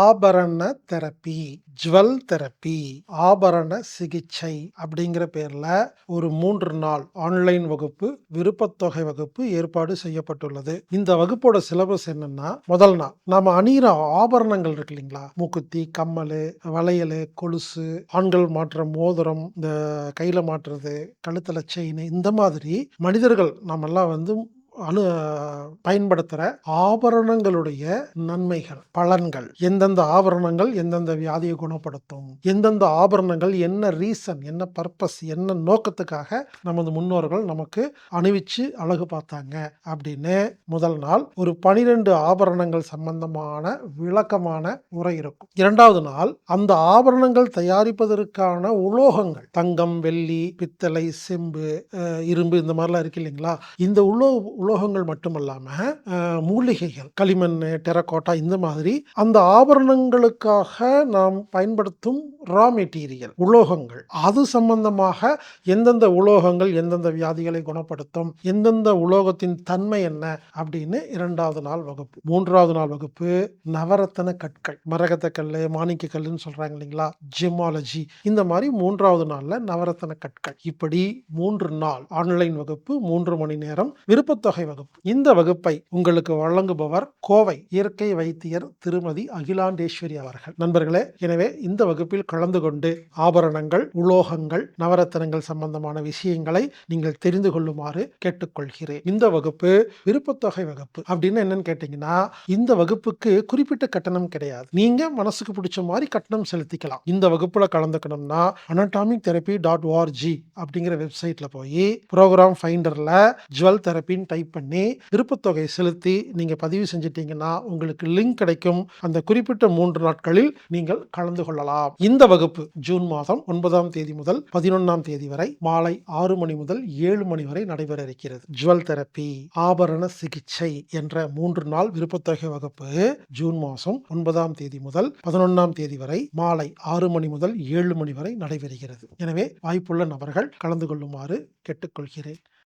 ஆபரண therapy, jewel therapy, ஆபரண சிகிச்சை அப்படிங்கிற பேர்ல ஒரு 3 நாள் ஆன்லைன் வகுப்பு, விருப்பத்தொகை வகுப்பு ஏற்பாடு செய்யப்பட்டுள்ளது. இந்த வகுப்போட சிலபஸ் என்னன்னா, முதல் நாள் நாம அணியிற ஆபரணங்கள் இருக்கு இல்லைங்களா? மூக்குத்தி, கம்மலு, வளையலு, கொலுசு, ஆண்கள் மாட்டுற மோதிரம், இந்த கையில மாட்டுறது, கழுத்துல செயின், இந்த மாதிரி மனிதர்கள் நாமெல்லாம் அனு பயன்படுத்துற ஆபரணங்களுடைய நன்மைகள், பலன்கள், எந்தெந்த ஆபரணங்கள் எந்தெந்த வியாதியை குணப்படுத்தும், எந்தெந்த ஆபரணங்கள் என்ன ரீசன், என்ன பர்பஸ், என்ன நோக்கத்துக்காக நமது முன்னோர்கள் நமக்கு அணிவிச்சு அழகு பார்த்தாங்க அப்படின்னு முதல் நாள் ஒரு 12 ஆபரணங்கள் சம்பந்தமான விளக்கமான உரை இருக்கும். இரண்டாவது நாள் அந்த ஆபரணங்கள் தயாரிப்பதற்கான உலோகங்கள், தங்கம், வெள்ளி, பித்தளை, செம்பு, இரும்பு, இந்த மாதிரிலாம் இருக்கு இல்லைங்களா? இந்த உலோகங்கள் மட்டுமல்லாம மூலிகைகள், களிமண், டெரகோட்டா, இந்த மாதிரி அந்த ஆபரணங்களுக்காக நாம் பயன்படுத்தும் ரா மெட்டீரியல், உலோகங்கள், அது சம்பந்தமாக எந்தெந்த உலோகங்கள் எந்தெந்த வியாதிகளை குணப்படுத்தும், எந்தெந்த உலோகத்தின் தன்மை என்ன அப்படின்னு 2வது நாள் வகுப்பு. 3வது நாள் வகுப்பு நவரத்தன கற்கள், மரகத கல்லு, மாணிக்க கல்லுன்னு சொல்றாங்க இல்லைங்களா? ஜெமாலஜி, இந்த மாதிரி 3வது நாள்ல நவரத்தன கற்கள். இப்படி 3 நாள் ஆன்லைன் வகுப்பு, 3 மணி நேரம் விருப்பத்தொகை வகுப்பு. இந்த வகுப்பை உங்களுக்கு வழங்குபவர் கோவை இயற்கை வைத்தியர் திருமதி அகிலாண்டேஸ்வரி அவர்கள். நண்பர்களே, எனவே இந்த வகுப்பில் கலந்து கொண்டு ஆபரணங்கள், உலோகங்கள், நவரத்தனங்கள் சம்பந்தமான விஷயங்களை நீங்கள் தெரிந்து கொள்ளுமாறு கேட்டுக்கொள்கிறேன். இந்த வகுப்பு விருப்பத்தொகை வகுப்பு அப்படின்னு என்னன்னு கேட்டீங்கன்னா, இந்த வகுப்புக்கு குறிப்பிட்ட கட்டணம் கிடையாது. நீங்க மனசுக்கு பிடிச்ச மாதிரி கட்டணம் செலுத்திக்கலாம். இந்த வகுப்புல கலந்துக்கணும்னா anatomictherapy.org அப்படிங்கிற வெப்சைட்ல போய் ப்ரோக்ராம் ஃபைண்டர்ல ஜுவல் தெரப்பின்னு டைப் பண்ணி விருப்பத்தொகை செலுத்தி நீங்க பதிவு செஞ்சிட்டீங்கன்னா உங்களுக்கு லிங்க் கிடைக்கும். அந்த குறிப்பிட்ட 3 நாட்களில் நீங்கள் கலந்து கொள்ளலாம். இந்த வகுப்பு ஜூன் மாதம் 9ஆம் தேதி முதல் 11ஆம் தேதி வரை மாலை 6 மணி முதல் 7 மணி வரை நடைபெற இருக்கிறது. ஜுவல் தெரப்பி, ஆபரண சிகிச்சை என்ற 3 நாள் விருப்பத்தொகை வகுப்பு ஜூன் மாதம் 9ஆம் தேதி முதல் 11ஆம் தேதி வரை மாலை 6 மணி முதல் 7 மணி வரை நடைபெறுகிறது. எனவே வாய்ப்புள்ள நபர்கள் கலந்து கொள்ளுமாறு கேட்டுக்கொள்கிறேன்.